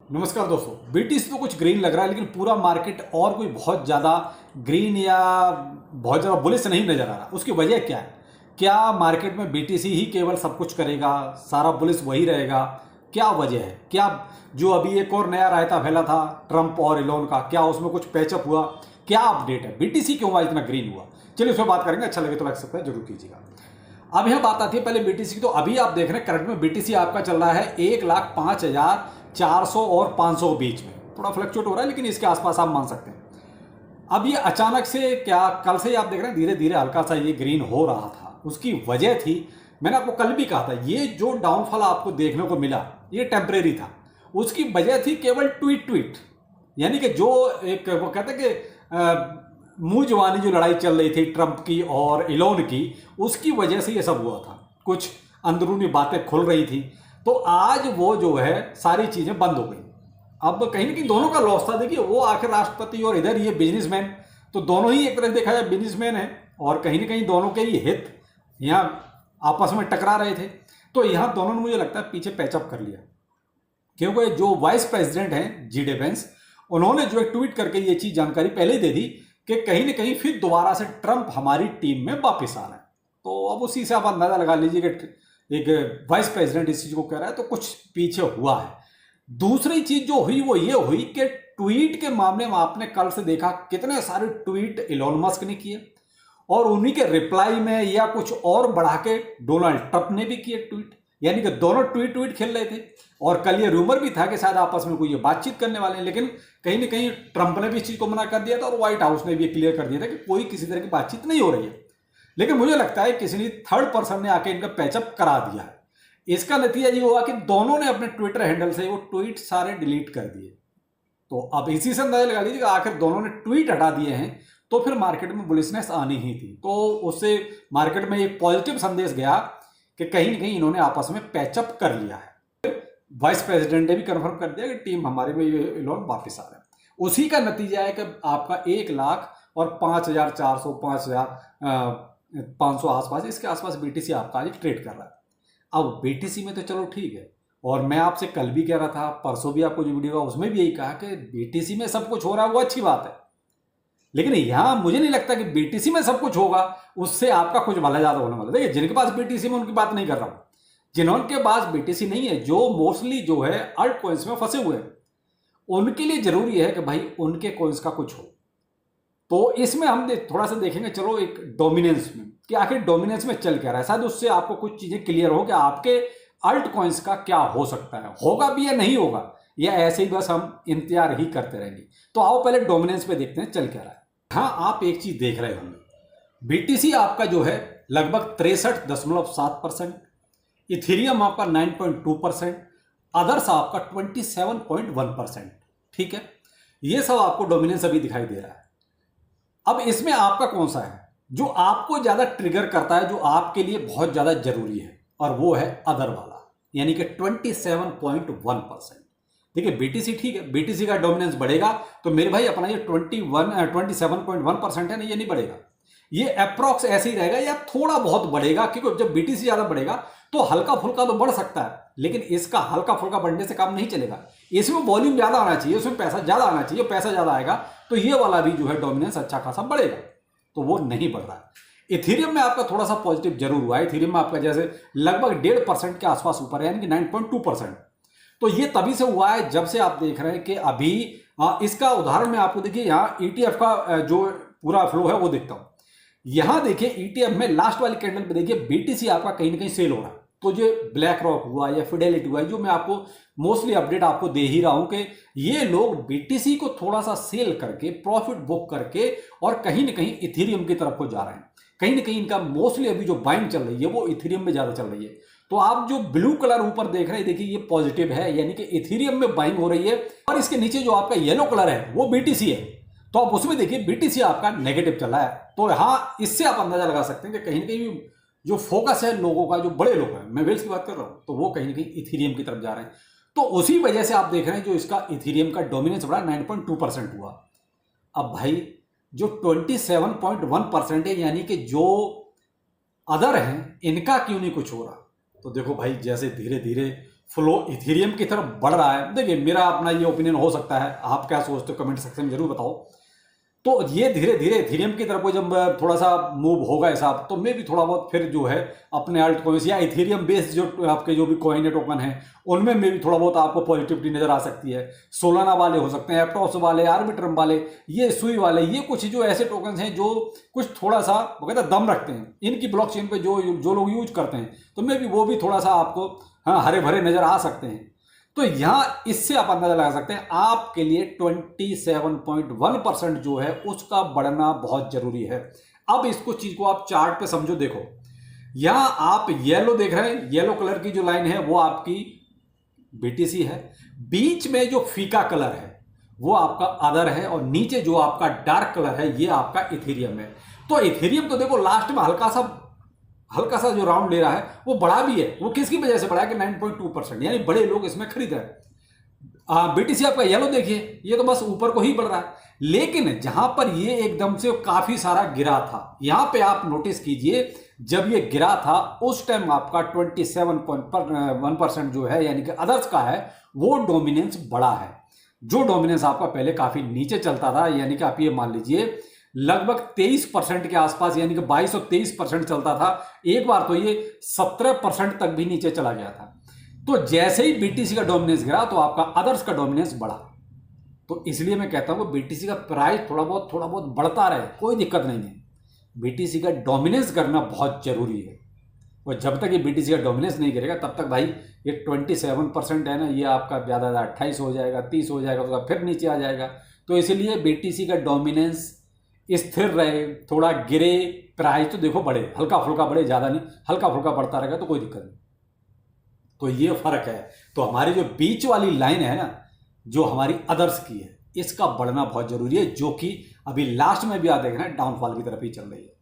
नमस्कार दोस्तों। बीटीसी तो कुछ ग्रीन लग रहा है, लेकिन पूरा मार्केट और कोई बहुत ज़्यादा ग्रीन या बहुत ज़्यादा बुलिश नहीं नज़र आ रहा। उसकी वजह क्या है? क्या मार्केट में बीटीसी ही केवल सब कुछ करेगा, सारा बुलिश वही रहेगा? क्या वजह है? क्या जो अभी एक और नया रायता फैला था ट्रंप और इलोन का, क्या उसमें कुछ पैचअप हुआ? क्या अपडेट है? बीटीसी क्यों हुआ इतना ग्रीन हुआ? चलिए उस पर बात करेंगे। अच्छा लगे तो लाइक सब्सक्राइब जरूर कीजिएगा। अब यहाँ बात आती है पहले बीटीसी की। तो अभी आप देख रहे हैं करंट में बीटीसी आपका चल रहा है 1,05,400 और 500 के बीच में। थोड़ा फ्लक्चुएट हो रहा है, लेकिन इसके आसपास आप मान सकते हैं। अब ये अचानक से क्या, कल से ही आप देख रहे हैं धीरे धीरे हल्का सा ये ग्रीन हो रहा था। उसकी वजह थी, मैंने आपको कल भी कहा था, ये जो डाउनफॉल आपको देखने को मिला ये टेम्परेरी था। उसकी वजह थी केवल ट्वीट, यानी कि जो एक वो कहते हैं कि मुंह जवानी जो लड़ाई चल रही थी ट्रंप की और इलोन की, उसकी वजह से ये सब हुआ था। कुछ अंदरूनी बातें खुल रही थी, तो आज वो जो है सारी चीजें बंद हो गई। अब कहीं ना कहीं दोनों का लॉस था। देखिए, वो आखिर राष्ट्रपति और इधर ये बिजनेसमैन, तो दोनों ही एक तरह से देखा जाए बिजनेसमैन है, और कहीं ना कहीं दोनों के ही हित यहाँ आपस में टकरा रहे थे। तो यहाँ दोनों ने मुझे लगता है पीछे पैचअप कर लिया, क्योंकि जो वाइस प्रेसिडेंट हैं जी डी वेंस, उन्होंने जो एक ट्वीट करके ये चीज जानकारी पहले ही दे दी कि कहीं ना कहीं फिर दोबारा से ट्रंप हमारी टीम में वापस आ रहा है। तो अब उसी से आप अंदाजा लगा लीजिए कि एक वाइस प्रेसिडेंट इस चीज को कह रहा है, तो कुछ पीछे हुआ है। दूसरी चीज जो हुई वो ये हुई कि ट्वीट के मामले में आपने कल से देखा कितने सारे ट्वीट इलोन मस्क ने किए, और उन्हीं के रिप्लाई में या कुछ और बढ़ा के डोनाल्ड ट्रंप ने भी किए ट्वीट। यानी कि दोनों ट्वीट खेल रहे थे। और कल ये रूमर भी था कि शायद आपस में कोई ये बातचीत करने वाले हैं, लेकिन कहीं ना कहीं ट्रंप ने भी इस चीज को मना कर दिया था, और व्हाइट हाउस ने भी क्लियर कर दिया था कि कोई किसी तरह की बातचीत नहीं हो रही है। लेकिन मुझे लगता है किसी ने थर्ड पर्सन ने आके इनका पैचअप करा दिया है। इसका नतीजा ये हुआ कि दोनों ने अपने ट्विटर हैंडल से वो ट्वीट सारे डिलीट कर दिए। तो अब इसी से अंदाजा लगा लीजिए, आखिर दोनों ने ट्वीट हटा दिए हैं, तो फिर मार्केट में बुलिशनेस आनी ही थी। तो उससे मार्केट में एक पॉजिटिव संदेश गया कि कहीं ना कहीं इन्होंने आपस में पैचअप कर लिया है। वाइस प्रेसिडेंट ने भी कंफर्म कर दिया कि टीम हमारे में ये लोग वापस आ रहे हैं। उसी का नतीजा है कि आपका 1,05,400 5,500 आसपास, इसके आसपास बीटीसी आपका आज ट्रेड कर रहा है। अब बीटीसी में तो चलो ठीक है, और मैं आपसे कल भी कह रहा था, परसों भी आपको जो वीडियो का उसमें भी यही कहा कि बीटीसी में सब कुछ हो रहा है वो अच्छी बात है। लेकिन यहां मुझे नहीं लगता कि बीटीसी में सब कुछ होगा उससे आपका कुछ भला ज्यादा होने वाला। देखिए, जिनके पास बीटीसी में उनकी बात नहीं कर रहा हूं, जिनके पास बीटीसी नहीं है, जो मोस्टली जो है अल्ट कॉइन्स में फंसे हुए हैं, उनके लिए जरूरी है कि भाई उनके कॉइन्स का कुछ हो। तो इसमें हम थोड़ा सा देखेंगे, चलो एक डोमिनेंस में कि आखिर डोमिनेंस में चल क्या रहा है। शायद उससे आपको कुछ चीजें क्लियर हो कि आपके अल्ट कॉइन्स का क्या हो सकता है, होगा भी या नहीं होगा, या ऐसे ही बस हम इंतजार ही करते रहेंगे। तो आओ पहले डोमिनेंस पे देखते हैं चल क्या रहा है। हाँ, आप एक चीज देख रहे होंगे, बीटीसी आपका जो है लगभग 63.7%, इथेरियम आपका 9.2%, अदर्स आपका 27.1%। ठीक है, ये सब आपको डोमिनेंस अभी दिखाई दे रहा है। अब इसमें आपका कौन सा है जो आपको ज्यादा ट्रिगर करता है, जो आपके लिए बहुत ज्यादा जरूरी है, और वो है अदर वाला, यानी कि 27.1%। देखिए, बीटीसी ठीक है, बीटीसी का डोमिनेंस बढ़ेगा तो मेरे भाई अपना ये 27.1% है ना, ये नहीं बढ़ेगा, ये अप्रॉक्स ऐसे ही रहेगा या थोड़ा बहुत बढ़ेगा, क्योंकि जब बीटीसी ज्यादा बढ़ेगा तो हल्का फुल्का तो बढ़ सकता है, लेकिन इसका हल्का फुल्का बढ़ने से काम नहीं चलेगा। इसमें वॉल्यूम ज्यादा आना चाहिए, उसमें पैसा ज्यादा आना चाहिए। पैसा ज्यादा आएगा तो ये वाला भी जो है डोमिनेंस अच्छा खासा बढ़ेगा, तो वो नहीं बढ़ रहा है। इथेरियम में आपका थोड़ा सा पॉजिटिव जरूर हुआ है। इथेरियम में आपका जैसे लगभग 1.5% के आसपास ऊपर है, यानी कि 9.2%। तो ये तभी से हुआ है जब से आप देख रहे हैं कि अभी इसका उदाहरण मैं आपको देखिए, यहाँ ईटीएफ का जो पूरा फ्लो है वो देखता हूं। यहां देखिए ईटीएफ में लास्ट वाली कैंडल पे देखिए बीटीसी आपका कहीं ना कहीं सेल हो रहा है। तो जो ब्लैक रॉक हुआ या फिडेलिटी हुआ, जो मैं आपको मोस्टली अपडेट आपको दे ही रहा हूं कि ये लोग बीटीसी को थोड़ा सा सेल करके प्रॉफिट बुक करके और कहीं ना कहीं इथेरियम की तरफ को जा रहे हैं। कहीं ना कहीं इनका मोस्टली अभी जो बाइंग चल रही है वो इथेरियम में ज्यादा चल रही है। तो आप जो ब्लू कलर ऊपर देख रहे हैं, देखिए ये पॉजिटिव है, यानी कि इथेरियम में बाइंग हो रही है। और इसके नीचे जो आपका येलो कलर है वो बीटीसी है, तो आप उसमें देखिए बीटीसी आपका नेगेटिव चल रहा है। तो हाँ, इससे आप अंदाजा लगा सकते हैं कि कहीं ना कहीं जो फोकस है लोगों का, जो बड़े लोग हैं, मैं वेल्स की बात कर रहा हूं, तो वो कहीं ना कहीं इथेरियम की तरफ जा रहे हैं। तो उसी वजह से आप देख रहे हैं जो इसका इथेरियम का डोमिनेंस बढ़ा 9.2% हुआ। अब भाई जो 27.1% है, यानी कि जो अदर हैं, इनका क्यों नहीं कुछ हो रहा? तो देखो भाई, जैसे धीरे धीरे फ्लो इथेरियम की तरफ बढ़ रहा है। देखिए मेरा अपना ये ओपिनियन हो सकता है, आप क्या सोचते हो कमेंट सेक्शन में जरूर बताओ। तो ये धीरे धीरे इथेरियम की तरफ को जब थोड़ा सा मूव होगा हिसाब, तो मैं भी थोड़ा बहुत फिर जो है अपने अल्ट कॉइन्स या इथेरियम बेस्ड जो आपके जो भी कॉइन है टोकन है उनमें भी थोड़ा बहुत आपको पॉजिटिविटी नजर आ सकती है। सोलाना वाले हो सकते हैं, एप्टॉस वाले, आर्बिट्रम वाले, ये सुई वाले, ये कुछ जो ऐसे टोकन हैं जो कुछ थोड़ा सा वगैरह दम रखते हैं, इनकी ब्लॉकचेन पे जो जो लोग यूज करते हैं, तो मे भी वो भी थोड़ा सा आपको हाँ हरे भरे नजर आ सकते हैं। तो यहां इससे आप अंदाजा लगा सकते हैं आपके लिए 27.1% जो है उसका बढ़ना बहुत जरूरी है। अब इसको चीज को आप चार्ट पे समझो, देखो यहां आप येलो देख रहे हैं, येलो कलर की जो लाइन है वो आपकी बीटीसी है, बीच में जो फीका कलर है वो आपका अदर है, और नीचे जो आपका डार्क कलर है ये आपका इथेरियम है। तो इथेरियम तो देखो लास्ट में हल्का सा जो राउंड ले रहा है वो बढ़ा भी है, वो किसकी वजह से बढ़ा है कि 9.2%, यानी बड़े लोग इसमें खरीद रहे हैं। बीटीसी आपका येलो देखिए, ये तो बस ऊपर को ही बढ़ रहा है, लेकिन जहां पर ये एकदम से काफी सारा गिरा था, यहां पे आप नोटिस कीजिए जब ये गिरा था उस टाइम आपका 27.1% जो है यानी कि अदर्स का है वो डोमिनेंस बढ़ा है। जो डोमिनेंस आपका पहले काफी नीचे चलता था, यानी कि आप ये मान लीजिए लगभग 23% के आसपास, यानी कि 22 और 23% चलता था, एक बार तो ये 17% तक भी नीचे चला गया था। तो जैसे ही बीटीसी का डोमिनेंस गिरा तो आपका अदर्स का डोमिनेंस बढ़ा। तो इसलिए मैं कहता हूं कि बीटीसी का प्राइस थोड़ा बहुत बढ़ता रहे, कोई दिक्कत नहीं है, बीटीसी का डोमिनेंस करना बहुत जरूरी है। और जब तक ये बीटीसी का डोमिनेंस नहीं गिरेगा तब तक भाई ये 27% है ना, ये आपका ज़्यादा 28 हो जाएगा, 30 हो जाएगा, उसका फिर नीचे आ जाएगा। तो इसलिए बीटीसी का डोमिनेंस स्थिर रहे, थोड़ा गिरे, प्राइस तो देखो बढ़े, हल्का फुल्का बढ़े, ज़्यादा नहीं, हल्का फुल्का बढ़ता रहेगा तो कोई दिक्कत नहीं। तो ये फर्क है। तो हमारी जो बीच वाली लाइन है ना, जो हमारी अदर्स की है, इसका बढ़ना बहुत जरूरी है, जो कि अभी लास्ट में भी आप देख रहे हैं डाउनफॉल की तरफ ही चल रही है।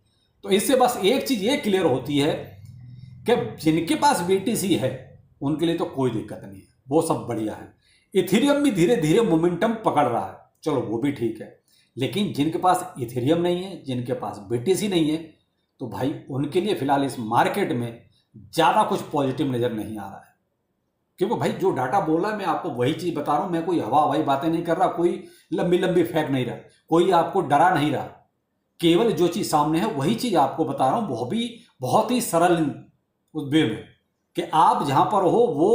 तो इससे बस एक चीज ये क्लियर होती है कि जिनके पास बीटीसी है उनके लिए तो कोई दिक्कत नहीं है, वो सब बढ़िया है। इथेरियम भी धीरे धीरे मोमेंटम पकड़ रहा है, चलो वो भी ठीक है, लेकिन जिनके पास इथेरियम नहीं है, जिनके पास बीटीसी नहीं है, तो भाई उनके लिए फिलहाल इस मार्केट में ज़्यादा कुछ पॉजिटिव नज़र नहीं आ रहा है। क्योंकि भाई जो डाटा बोल रहा है मैं आपको वही चीज़ बता रहा हूँ, मैं कोई हवाई बातें नहीं कर रहा, कोई लंबी लंबी फैक्ट नहीं रहा, कोई आपको डरा नहीं रहा, केवल जो चीज़ सामने है वही चीज़ आपको बता रहा हूँ, वो भी बहुत ही सरल वे में कि आप जहाँ पर हो वो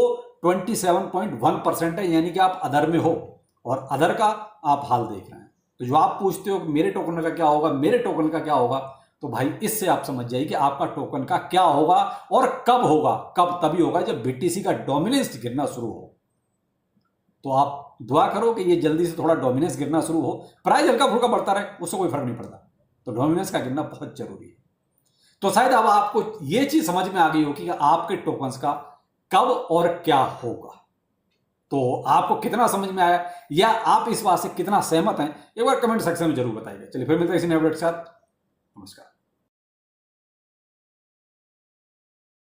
27.1% है, यानी कि आप अदर में हो, और अदर का आप हाल देख रहे हैं। तो जो आप पूछते हो कि मेरे टोकन का क्या होगा, मेरे टोकन का क्या होगा, तो भाई इससे आप समझ जाइए कि आपका टोकन का क्या होगा और कब होगा। कब तभी होगा जब बीटीसी का डोमिनेंस गिरना शुरू हो। तो आप दुआ करो कि ये जल्दी से थोड़ा डोमिनेंस गिरना शुरू हो, प्राइस हल्का फुल्का बढ़ता रहे, उससे कोई फर्क नहीं पड़ता, तो डोमिनेंस का गिरना बहुत जरूरी है। तो शायद अब आपको ये चीज समझ में आ गई होगी कि आपके टोकन्स का कब और क्या होगा। तो आपको कितना समझ में आया या आप इस बात से कितना सहमत हैं, एक बार कमेंट सेक्शन में जरूर बताइए। चलिए फिर मिलते हैं इसी नए अपडेट के साथ। नमस्कार।